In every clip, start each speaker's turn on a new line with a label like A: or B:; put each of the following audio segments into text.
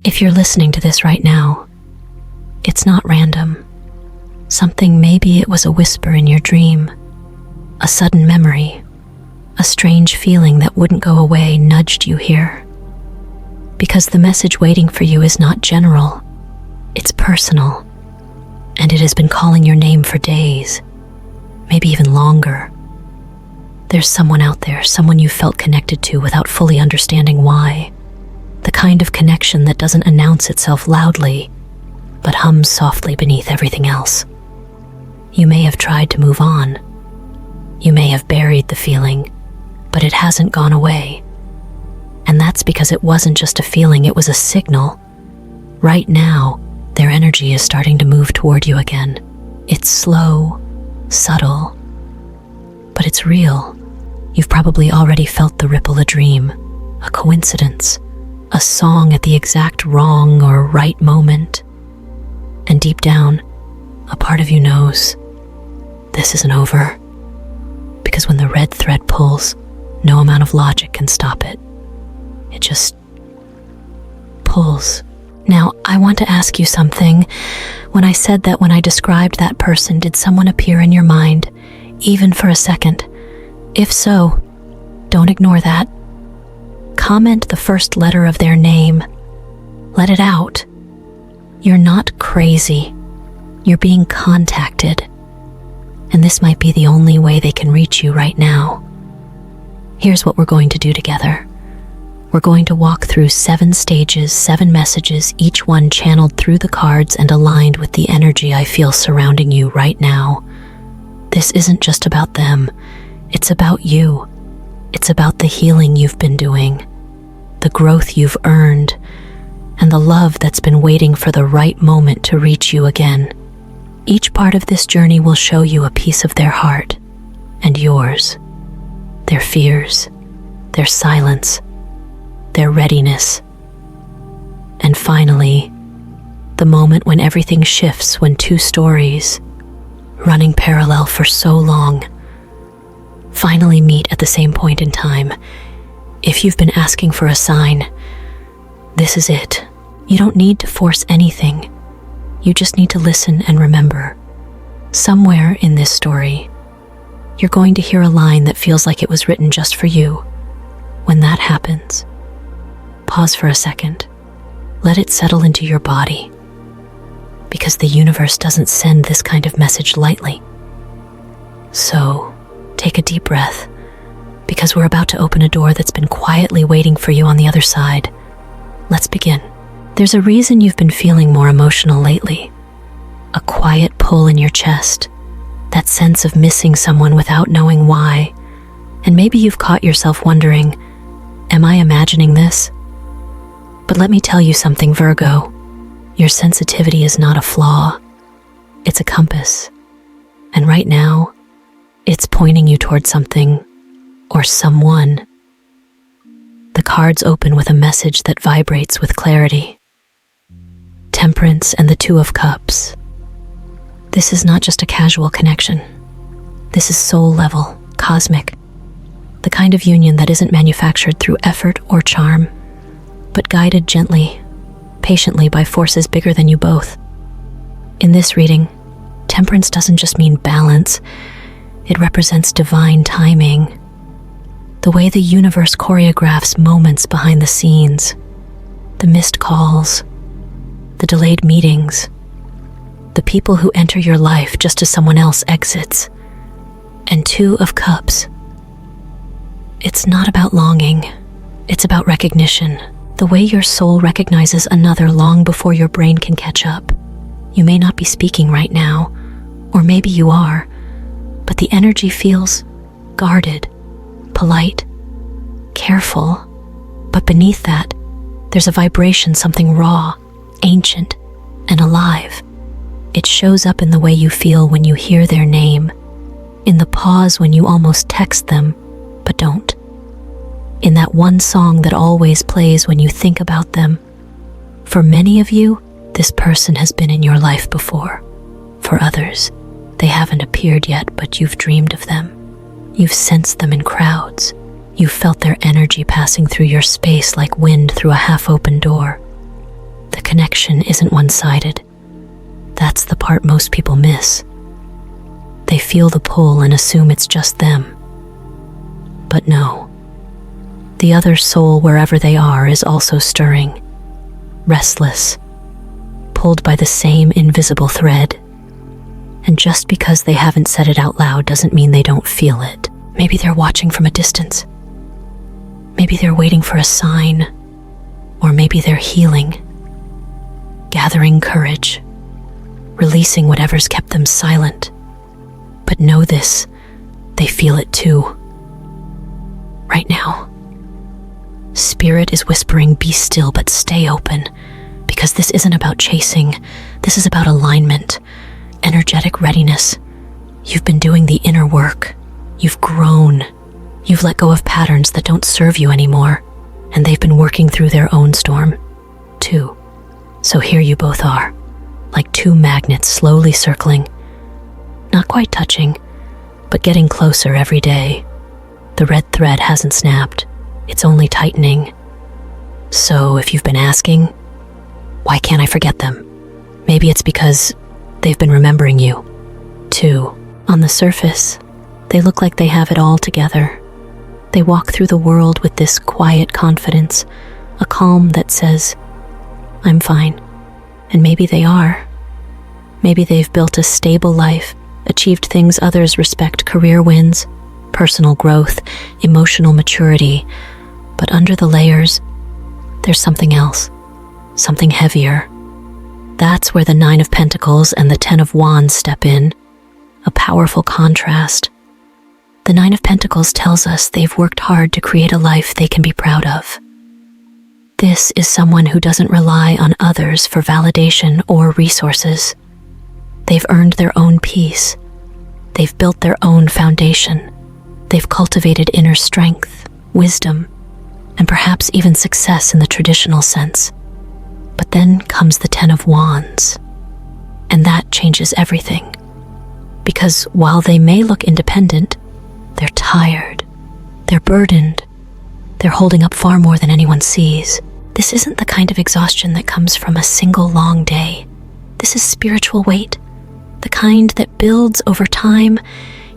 A: If you're listening to this right now, it's not random. Maybe it was a whisper in your dream, a sudden memory, a strange feeling that wouldn't go away nudged you here. Because the message waiting for you is not general, it's personal, and it has been calling your name for days, maybe even longer. There's someone out there, someone you felt connected to without fully understanding why. The kind of connection that doesn't announce itself loudly, but hums softly beneath everything else. You may have tried to move on. You may have buried the feeling, but it hasn't gone away. And that's because it wasn't just a feeling, it was a signal. Right now, their energy is starting to move toward you again. It's slow, subtle, but it's real. You've probably already felt the ripple, a dream, a coincidence, a song at the exact wrong or right moment. And deep down, a part of you knows this isn't over. Because when the red thread pulls, no amount of logic can stop it. It just pulls. Now, I want to ask you something. When I said that, when I described that person, did someone appear in your mind, even for a second? If so, don't ignore that. Comment the first letter of their name. Let it out. You're not crazy. You're being contacted. And this might be the only way they can reach you right now. Here's what we're going to do together. We're going to walk through 7 stages, 7 messages, each one channeled through the cards and aligned with the energy I feel surrounding you right now. This isn't just about them. It's about you. It's about the healing you've been doing, the growth you've earned, and the love that's been waiting for the right moment to reach you again. Each part of this journey will show you a piece of their heart and yours, their fears, their silence, their readiness, and finally, the moment when everything shifts, when 2 stories, running parallel for so long, finally meet at the same point in time. If you've been asking for a sign, this is it. You don't need to force anything. You just need to listen and remember. Somewhere in this story, you're going to hear a line that feels like it was written just for you. When that happens, pause for a second. Let it settle into your body. Because the universe doesn't send this kind of message lightly. So, take a deep breath, because we're about to open a door that's been quietly waiting for you on the other side. Let's begin. There's a reason you've been feeling more emotional lately. A quiet pull in your chest, that sense of missing someone without knowing why. And maybe you've caught yourself wondering, am I imagining this? But let me tell you something, Virgo. Your sensitivity is not a flaw. It's a compass. And right now, it's pointing you toward something or someone. The cards open with a message that vibrates with clarity. Temperance and the 2 of Cups. This is not just a casual connection. This is soul level, cosmic. The kind of union that isn't manufactured through effort or charm, but guided gently, patiently by forces bigger than you both. In this reading, temperance doesn't just mean balance. It represents divine timing. The way the universe choreographs moments behind the scenes. The missed calls, the delayed meetings, the people who enter your life just as someone else exits. And 2 of Cups. It's not about longing, it's about recognition. The way your soul recognizes another long before your brain can catch up. You may not be speaking right now, or maybe you are, but the energy feels guarded, polite, careful. But beneath that, there's a vibration, something raw, ancient, and alive. It shows up in the way you feel when you hear their name, in the pause when you almost text them, but don't, in that one song that always plays when you think about them. For many of you, this person has been in your life before. For others, they haven't appeared yet, but you've dreamed of them. You've sensed them in crowds. You've felt their energy passing through your space like wind through a half-open door. connection isn't one-sided. That's the part most people miss. They feel the pull and assume it's just them. But no. The other soul, wherever they are, is also stirring, restless, pulled by the same invisible thread. And just because they haven't said it out loud doesn't mean they don't feel it. Maybe they're watching from a distance. Maybe they're waiting for a sign. Or maybe they're healing, gathering courage, releasing whatever's kept them silent. But know this, they feel it too. Right now. Spirit is whispering, be still, but stay open. Because this isn't about chasing, this is about alignment, energetic readiness. You've been doing the inner work. You've grown. You've let go of patterns that don't serve you anymore. And they've been working through their own storm, too. So here you both are, like two magnets slowly circling. Not quite touching, but getting closer every day. The red thread hasn't snapped. It's only tightening. So if you've been asking, why can't I forget them? Maybe it's because they've been remembering you, too. On the surface, they look like they have it all together. They walk through the world with this quiet confidence, a calm that says, I'm fine. And maybe they are. Maybe they've built a stable life, achieved things others respect, career wins, personal growth, emotional maturity. But under the layers, there's something else, something heavier. That's where the 9 of Pentacles and the 10 of Wands step in, a powerful contrast. The 9 of Pentacles tells us they've worked hard to create a life they can be proud of. This is someone who doesn't rely on others for validation or resources. They've earned their own peace. They've built their own foundation. They've cultivated inner strength, wisdom, and perhaps even success in the traditional sense. But then comes the 10 of Wands, and that changes everything. Because while they may look independent, they're tired, they're burdened, they're holding up far more than anyone sees. This isn't the kind of exhaustion that comes from a single long day. This is spiritual weight, the kind that builds over time,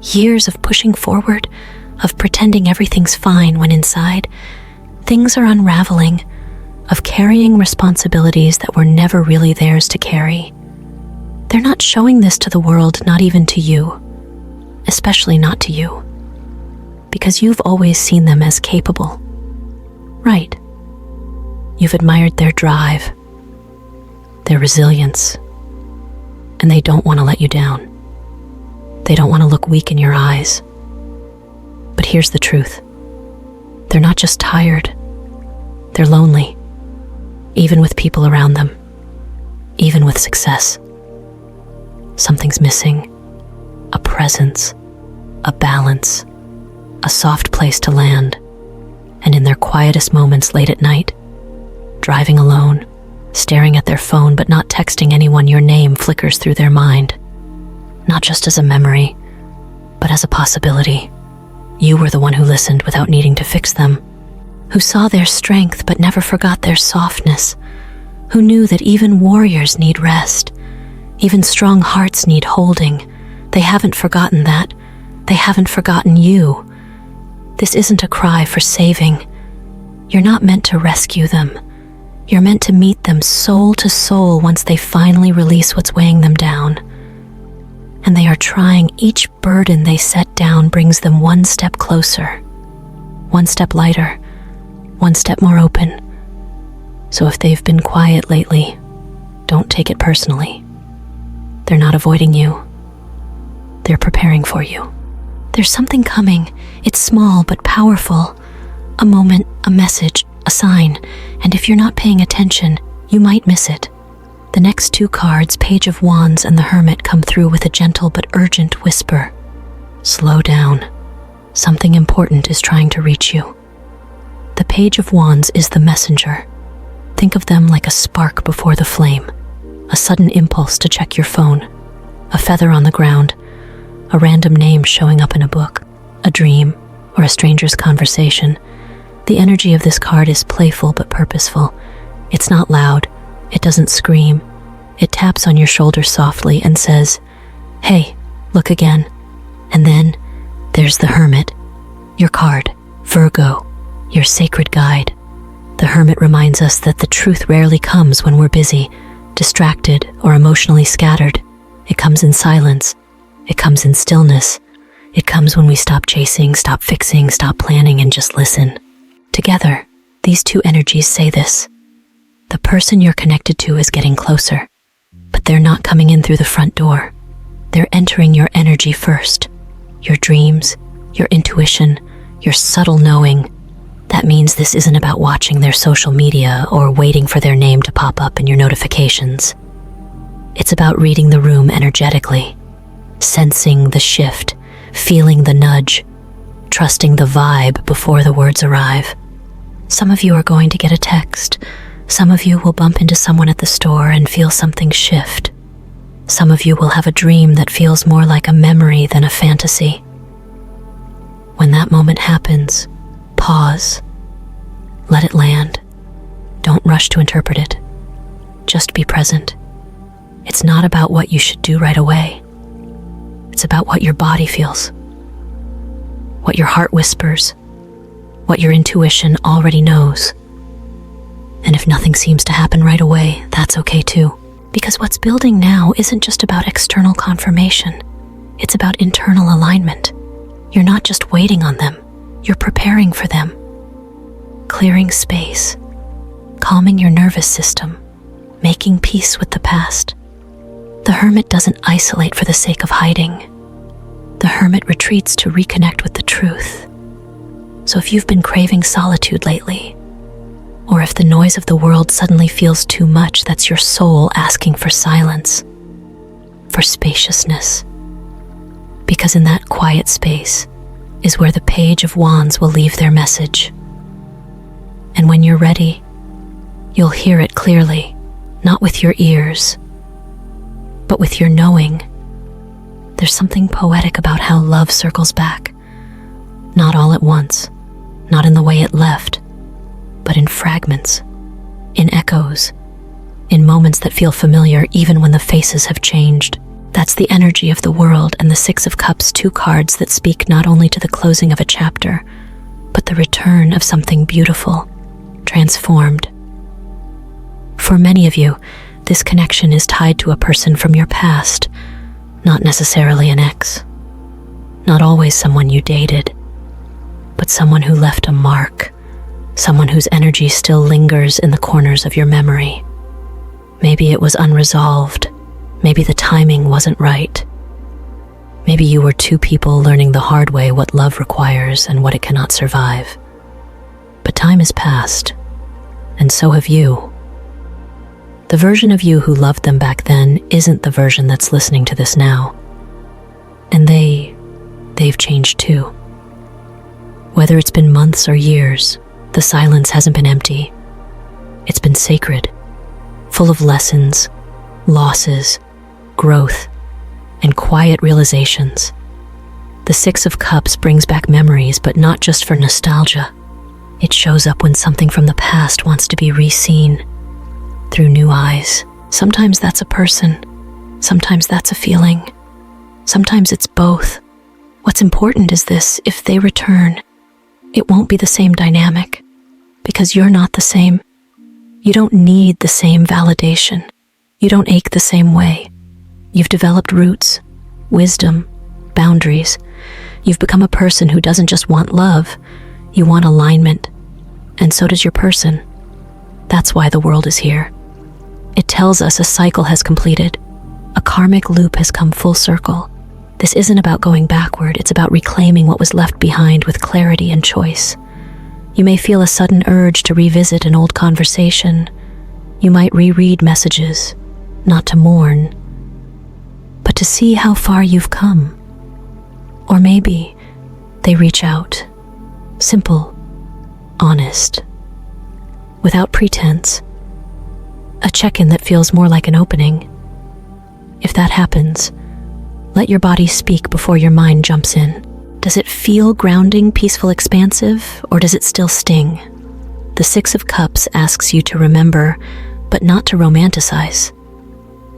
A: years of pushing forward, of pretending everything's fine when inside, things are unraveling, of carrying responsibilities that were never really theirs to carry. They're not showing this to the world, not even to you, especially not to you. Because you've always seen them as capable. Right. You've admired their drive, their resilience, and they don't want to let you down. They don't want to look weak in your eyes. But here's the truth. They're not just tired. They're lonely, even with people around them, even with success. Something's missing. A presence, a balance, a soft place to land. And in their quietest moments late at night, driving alone, staring at their phone but not texting anyone, your name flickers through their mind. Not just as a memory, but as a possibility. You were the one who listened without needing to fix them, who saw their strength but never forgot their softness, who knew that even warriors need rest, even strong hearts need holding. They haven't forgotten that. They haven't forgotten you. This isn't a cry for saving. You're not meant to rescue them. You're meant to meet them soul to soul once they finally release what's weighing them down. And they are trying. Each burden they set down brings them one step closer, one step lighter, one step more open. So if they've been quiet lately, don't take it personally. They're not avoiding you. They're preparing for you. There's something coming. It's small but powerful. A moment, a message, a sign. And if you're not paying attention, you might miss it. The next 2 cards, Page of Wands and the Hermit, come through with a gentle but urgent whisper. Slow down. Something important is trying to reach you. The Page of Wands is the messenger. Think of them like a spark before the flame, a sudden impulse to check your phone, a feather on the ground, a random name showing up in a book, a dream, or a stranger's conversation. The energy of this card is playful but purposeful. It's not loud. It doesn't scream. It taps on your shoulder softly and says, "Hey, look again." And then there's the Hermit, your card, Virgo, your sacred guide. The Hermit reminds us that the truth rarely comes when we're busy, distracted, or emotionally scattered. It comes in silence. It comes in stillness. It comes when we stop chasing, stop fixing, stop planning, and just listen. Together, these two energies say this: the person you're connected to is getting closer, but they're not coming in through the front door. They're entering your energy first, your dreams, your intuition, your subtle knowing. That means this isn't about watching their social media or waiting for their name to pop up in your notifications. It's about reading the room energetically, sensing the shift, feeling the nudge, trusting the vibe before the words arrive. Some of you are going to get a text. Some of you will bump into someone at the store and feel something shift. Some of you will have a dream that feels more like a memory than a fantasy. When that moment happens, pause. Let it land. Don't rush to interpret it. Just be present. It's not about what you should do right away. It's about what your body feels, what your heart whispers, what your intuition already knows. And if nothing seems to happen right away, that's okay too. Because what's building now isn't just about external confirmation. It's about internal alignment. You're not just waiting on them. You're preparing for them. Clearing space, calming your nervous system, making peace with the past. The Hermit doesn't isolate for the sake of hiding. The Hermit retreats to reconnect with the truth. So if you've been craving solitude lately, or if the noise of the world suddenly feels too much, that's your soul asking for silence, for spaciousness. Because in that quiet space is where the Page of Wands will leave their message. And when you're ready, you'll hear it clearly, not with your ears, but with your knowing. There's something poetic about how love circles back, not all at once, not in the way it left, but in fragments, in echoes, in moments that feel familiar even when the faces have changed. That's the energy of the world and the Six of Cups, two cards that speak not only to the closing of a chapter, but the return of something beautiful, transformed. For many of you, this connection is tied to a person from your past, not necessarily an ex, not always someone you dated, but someone who left a mark, someone whose energy still lingers in the corners of your memory. Maybe it was unresolved. Maybe the timing wasn't right. Maybe you were two people learning the hard way what love requires and what it cannot survive. But time has passed, and so have you. The version of you who loved them back then isn't the version that's listening to this now. And they've changed too. Whether it's been months or years, the silence hasn't been empty. It's been sacred, full of lessons, losses, growth, and quiet realizations. The Six of Cups brings back memories, but not just for nostalgia. It shows up when something from the past wants to be re-seen through new eyes. Sometimes that's a person, sometimes that's a feeling, sometimes it's both. What's important is this: if they return, it won't be the same dynamic, because you're not the same. You don't need the same validation. You don't ache the same way. You've developed roots, wisdom, boundaries. You've become a person who doesn't just want love, you want alignment, and so does your person. That's why the world is here. It tells us a cycle has completed. A karmic loop has come full circle. This isn't about going backward, it's about reclaiming what was left behind with clarity and choice. You may feel a sudden urge to revisit an old conversation. You might reread messages, not to mourn, but to see how far you've come. Or maybe they reach out, simple, honest, without pretense. A check-in that feels more like an opening. If that happens, let your body speak before your mind jumps in. Does it feel grounding, peaceful, expansive, or does it still sting? The Six of Cups asks you to remember, but not to romanticize.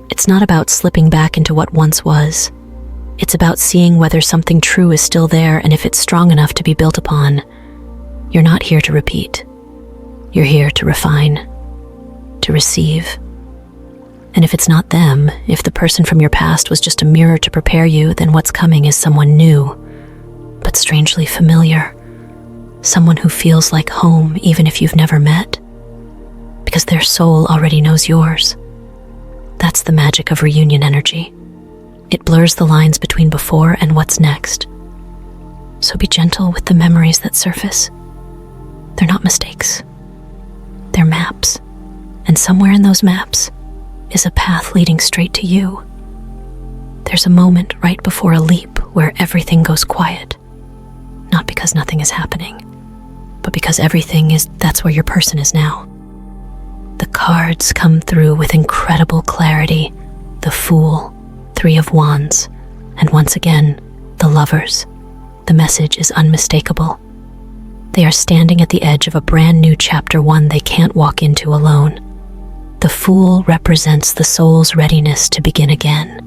A: It's not about slipping back into what once was. It's about seeing whether something true is still there and if it's strong enough to be built upon. You're not here to repeat. You're here to refine, to receive. And if it's not them, if the person from your past was just a mirror to prepare you, then what's coming is someone new, but strangely familiar. Someone who feels like home even if you've never met, because their soul already knows yours. That's the magic of reunion energy. It blurs the lines between before and what's next. So be gentle with the memories that surface. They're not mistakes. They're maps. And somewhere in those maps is a path leading straight to you. There's a moment right before a leap where everything goes quiet. Not because nothing is happening, but because that's where your person is now. The cards come through with incredible clarity. The Fool, Three of Wands, and once again, the Lovers. The message is unmistakable. They are standing at the edge of a brand new chapter, one they can't walk into alone. The Fool represents the soul's readiness to begin again,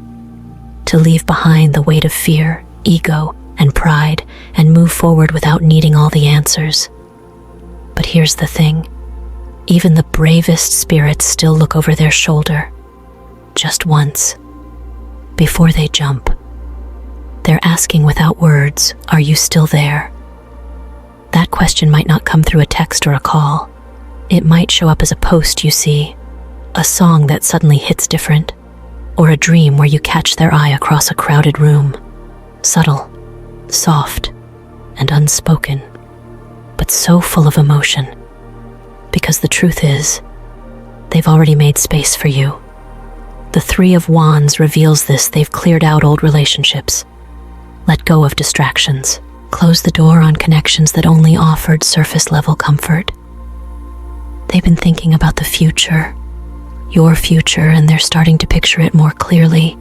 A: to leave behind the weight of fear, ego, and pride, and move forward without needing all the answers. But here's the thing. Even the bravest spirits still look over their shoulder, just once, before they jump. They're asking without words, are you still there? That question might not come through a text or a call. It might show up as a post you see, a song that suddenly hits different, or a dream where you catch their eye across a crowded room. Subtle, soft, and unspoken, but so full of emotion. Because the truth is, they've already made space for you. The Three of Wands reveals this. They've cleared out old relationships, let go of distractions, closed the door on connections that only offered surface-level comfort. They've been thinking about the future, your future, and they're starting to picture it more clearly,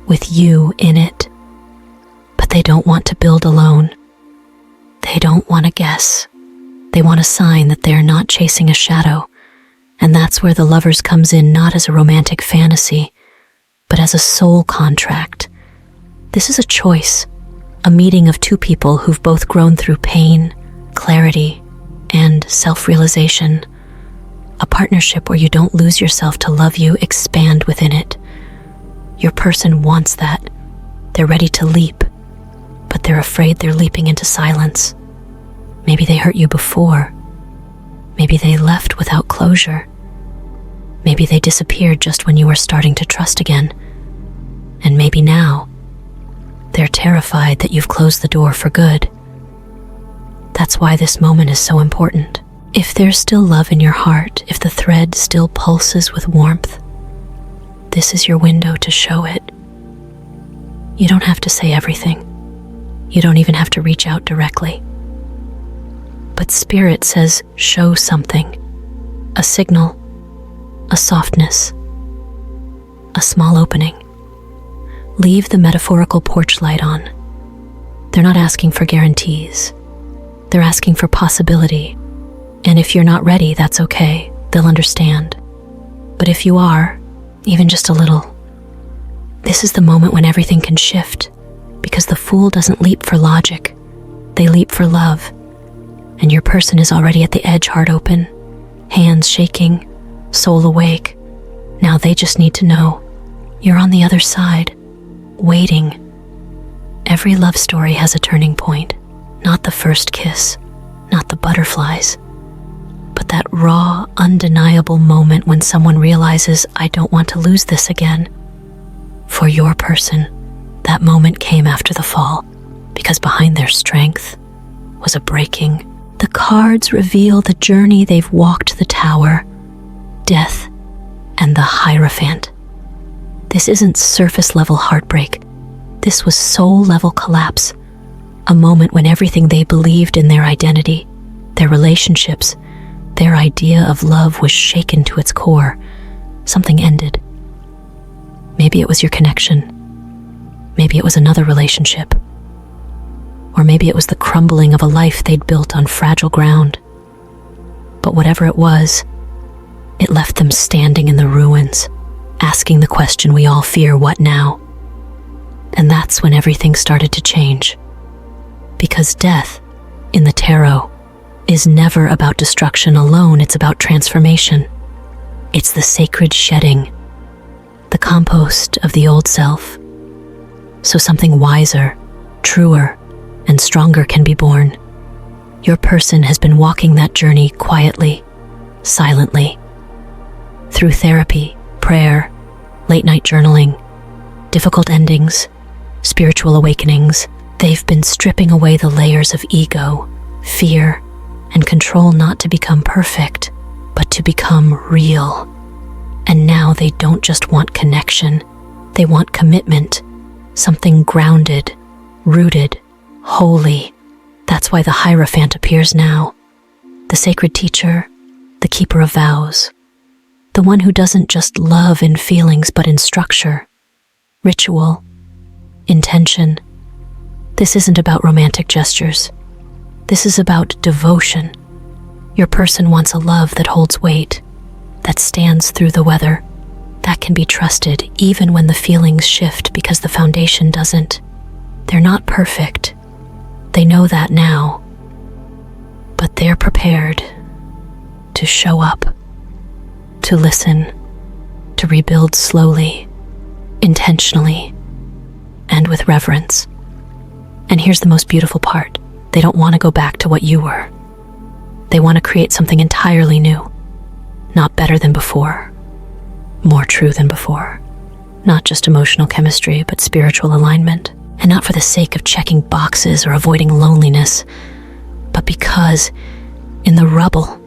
A: with you in it. But they don't want to build alone. They don't want to guess. They want a sign that they're not chasing a shadow. And that's where the Lovers comes in, not as a romantic fantasy, but as a soul contract. This is a choice, a meeting of two people who've both grown through pain, clarity, and self-realization. A partnership where you don't lose yourself to love you, expand within it. Your person wants that. They're ready to leap, but they're afraid they're leaping into silence. Maybe they hurt you before. Maybe they left without closure. Maybe they disappeared just when you were starting to trust again. And maybe now, they're terrified that you've closed the door for good. That's why this moment is so important. If there's still love in your heart, if the thread still pulses with warmth, this is your window to show it. You don't have to say everything. You don't even have to reach out directly. But Spirit says, show something. A signal, a softness, a small opening. Leave the metaphorical porch light on. They're not asking for guarantees. They're asking for possibility. And if you're not ready, that's okay. They'll understand. But if you are, even just a little, this is the moment when everything can shift, because the Fool doesn't leap for logic. They leap for love. And your person is already at the edge, heart open, hands shaking, soul awake. Now they just need to know you're on the other side, waiting. Every love story has a turning point, not the first kiss, not the butterflies, but that raw, undeniable moment when someone realizes, I don't want to lose this again. For your person, that moment came after the fall, because behind their strength was a breaking. The cards reveal the journey they've walked, the Tower, Death, and the Hierophant. This isn't surface-level heartbreak. This was soul-level collapse, a moment when everything they believed in, their identity, their relationships, their idea of love was shaken to its core. Something ended. Maybe it was your connection. Maybe it was another relationship. Or maybe it was the crumbling of a life they'd built on fragile ground. But whatever it was, It left them standing in the ruins, asking the question we all fear, what now? And that's when everything started to change. Because death, in the tarot, is never about destruction alone, it's about transformation. It's the sacred shedding, the compost of the old self, so something wiser, truer, and stronger can be born. Your person has been walking that journey quietly, silently, through therapy, prayer, late-night journaling, difficult endings, spiritual awakenings. They've been stripping away the layers of ego, fear, and control, not to become perfect, but to become real. And now they don't just want connection, they want commitment, something grounded, rooted, holy. That's why the Hierophant appears now, the sacred teacher, the keeper of vows, the one who doesn't just love in feelings but in structure, ritual, intention. This isn't about romantic gestures. This is about devotion. Your person wants a love that holds weight, that stands through the weather, that can be trusted even when the feelings shift because the foundation doesn't. They're not perfect. They know that now. But they're prepared to show up, to listen, to rebuild slowly, intentionally, and with reverence. And here's the most beautiful part. They don't want to go back to what you were. They want to create something entirely new. Not better than before, more true than before. Not just emotional chemistry, but spiritual alignment. And not for the sake of checking boxes or avoiding loneliness, but because in the rubble,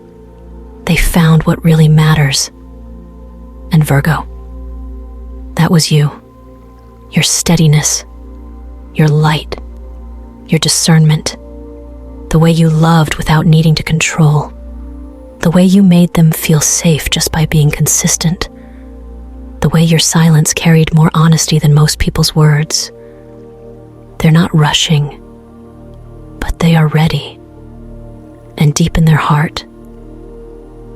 A: they found what really matters. And Virgo, that was you. Your steadiness, your light, your discernment, the way you loved without needing to control, the way you made them feel safe just by being consistent, the way your silence carried more honesty than most people's words. They're not rushing, but they are ready. And deep in their heart,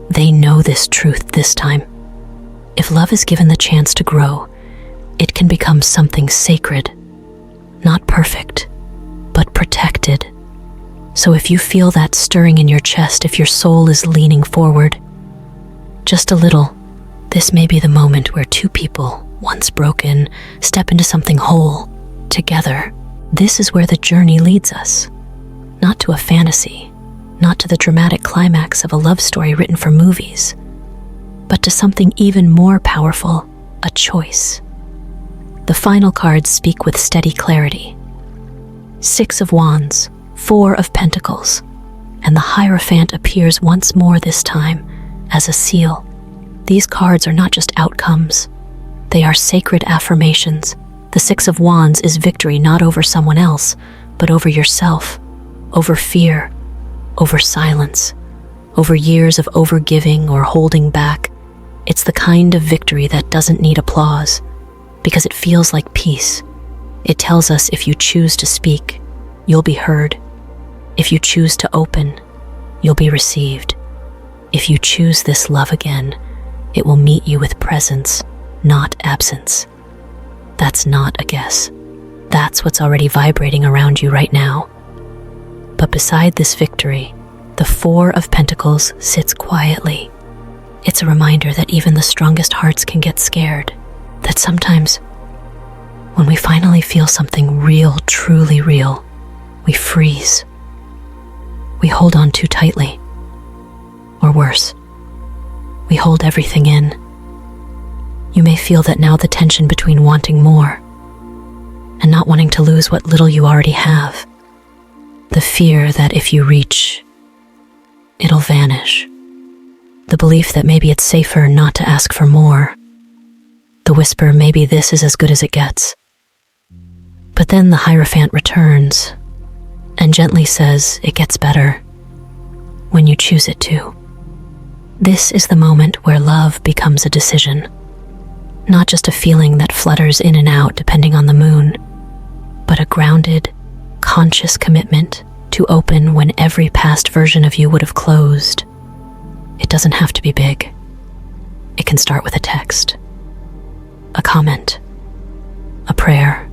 A: they know this truth this time. If love is given the chance to grow, it can become something sacred, not perfect, but protected. So if you feel that stirring in your chest, if your soul is leaning forward, just a little, this may be the moment where two people, once broken, step into something whole, together. This is where the journey leads us, not to a fantasy, not to the dramatic climax of a love story written for movies, but to something even more powerful, a choice. The final cards speak with steady clarity. 6 of Wands, 4 of Pentacles, and the Hierophant appears once more, this time as a seal. These cards are not just outcomes, they are sacred affirmations. The 6 of Wands is victory not over someone else, but over yourself, over fear, over silence, over years of overgiving or holding back. It's the kind of victory that doesn't need applause, because it feels like peace. It tells us if you choose to speak, you'll be heard. If you choose to open, you'll be received. If you choose this love again, it will meet you with presence, not absence. That's not a guess. That's what's already vibrating around you right now. But beside this victory, the 4 of Pentacles sits quietly. It's a reminder that even the strongest hearts can get scared, that sometimes when we finally feel something real, truly real, we freeze. We hold on too tightly. Or worse, we hold everything in. You may feel that now, the tension between wanting more and not wanting to lose what little you already have. The fear that if you reach, it'll vanish. The belief that maybe it's safer not to ask for more. The whisper, maybe this is as good as it gets. But then the Hierophant returns and gently says it gets better when you choose it to. This is the moment where love becomes a decision. Not just a feeling that flutters in and out depending on the moon, but a grounded, conscious commitment to open when every past version of you would have closed. It doesn't have to be big. It can start with a text, a comment, a prayer,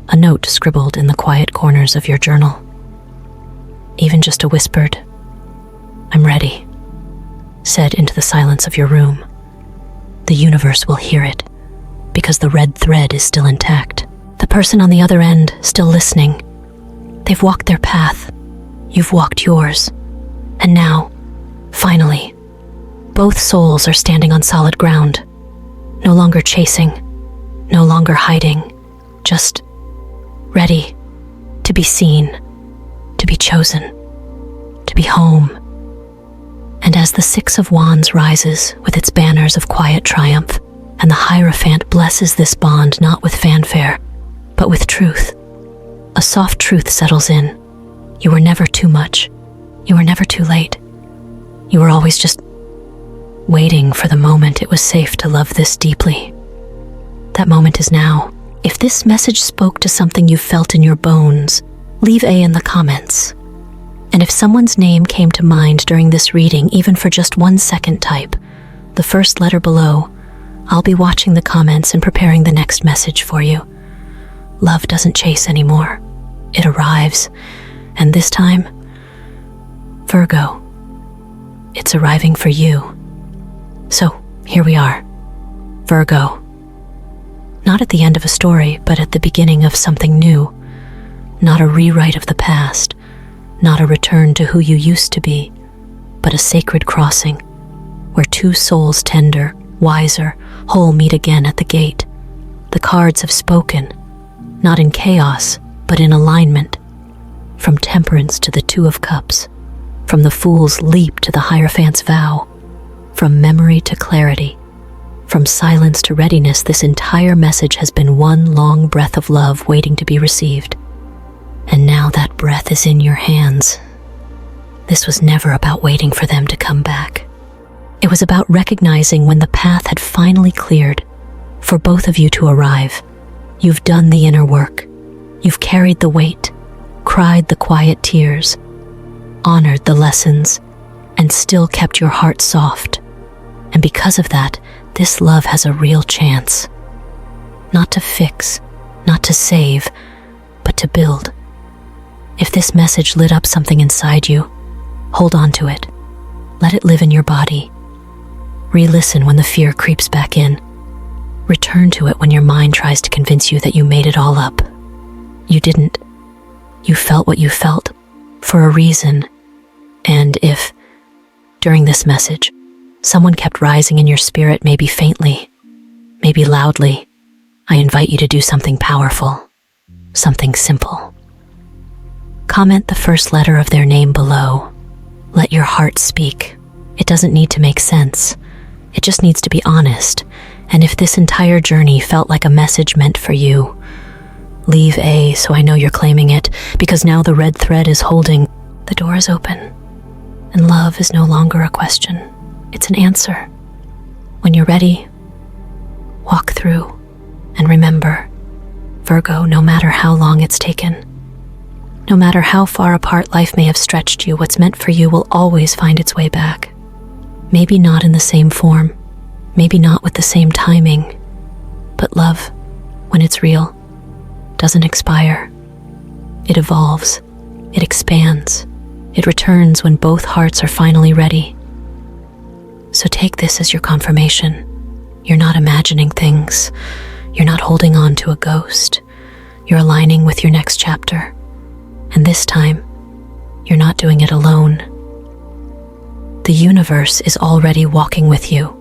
A: a note scribbled in the quiet corners of your journal. Even just a whispered, "I'm ready," said into the silence of your room. The universe will hear it because the red thread is still intact. The person on the other end still listening. They've walked their path. You've walked yours. And now, finally, both souls are standing on solid ground. No longer chasing, no longer hiding, just ready to be seen, to be chosen, to be home. And as the Six of Wands rises with its banners of quiet triumph, and the Hierophant blesses this bond not with fanfare, but with truth, a soft truth settles in. You were never too much. You were never too late. You were always just waiting for the moment it was safe to love this deeply. That moment is now. If this message spoke to something you felt in your bones, leave A in the comments. And if someone's name came to mind during this reading, even for just 1 second, type the first letter below. I'll be watching the comments and preparing the next message for you. Love doesn't chase anymore. It arrives. And this time, Virgo, it's arriving for you. So, here we are. Virgo. Not at the end of a story, but at the beginning of something new. Not a rewrite of the past. Not a return to who you used to be, but a sacred crossing, where two souls tender, wiser, whole meet again at the gate. The cards have spoken, not in chaos, but in alignment. From Temperance to the Two of Cups, from the Fool's leap to the Hierophant's vow, from memory to clarity, from silence to readiness, this entire message has been one long breath of love waiting to be received. And now that breath is in your hands. This was never about waiting for them to come back. It was about recognizing when the path had finally cleared for both of you to arrive. You've done the inner work. You've carried the weight, cried the quiet tears, honored the lessons, and still kept your heart soft. And because of that, this love has a real chance. Not to fix, not to save, but to build. If this message lit up something inside you, hold on to it. Let it live in your body. Re-listen when the fear creeps back in. Return to it when your mind tries to convince you that you made it all up. You didn't. You felt what you felt, for a reason. And if, during this message, someone kept rising in your spirit, maybe faintly, maybe loudly, I invite you to do something powerful, something simple. Comment the first letter of their name below. Let your heart speak. It doesn't need to make sense. It just needs to be honest. And if this entire journey felt like a message meant for you, leave A so I know you're claiming it, because now the red thread is holding. The door is open, and love is no longer a question. It's an answer. When you're ready, walk through, and remember, Virgo, no matter how long it's taken, no matter how far apart life may have stretched you, what's meant for you will always find its way back. Maybe not in the same form, maybe not with the same timing, but love, when it's real, doesn't expire. It evolves, it expands, it returns when both hearts are finally ready. So take this as your confirmation. You're not imagining things. You're not holding on to a ghost. You're aligning with your next chapter. And this time, you're not doing it alone. The universe is already walking with you.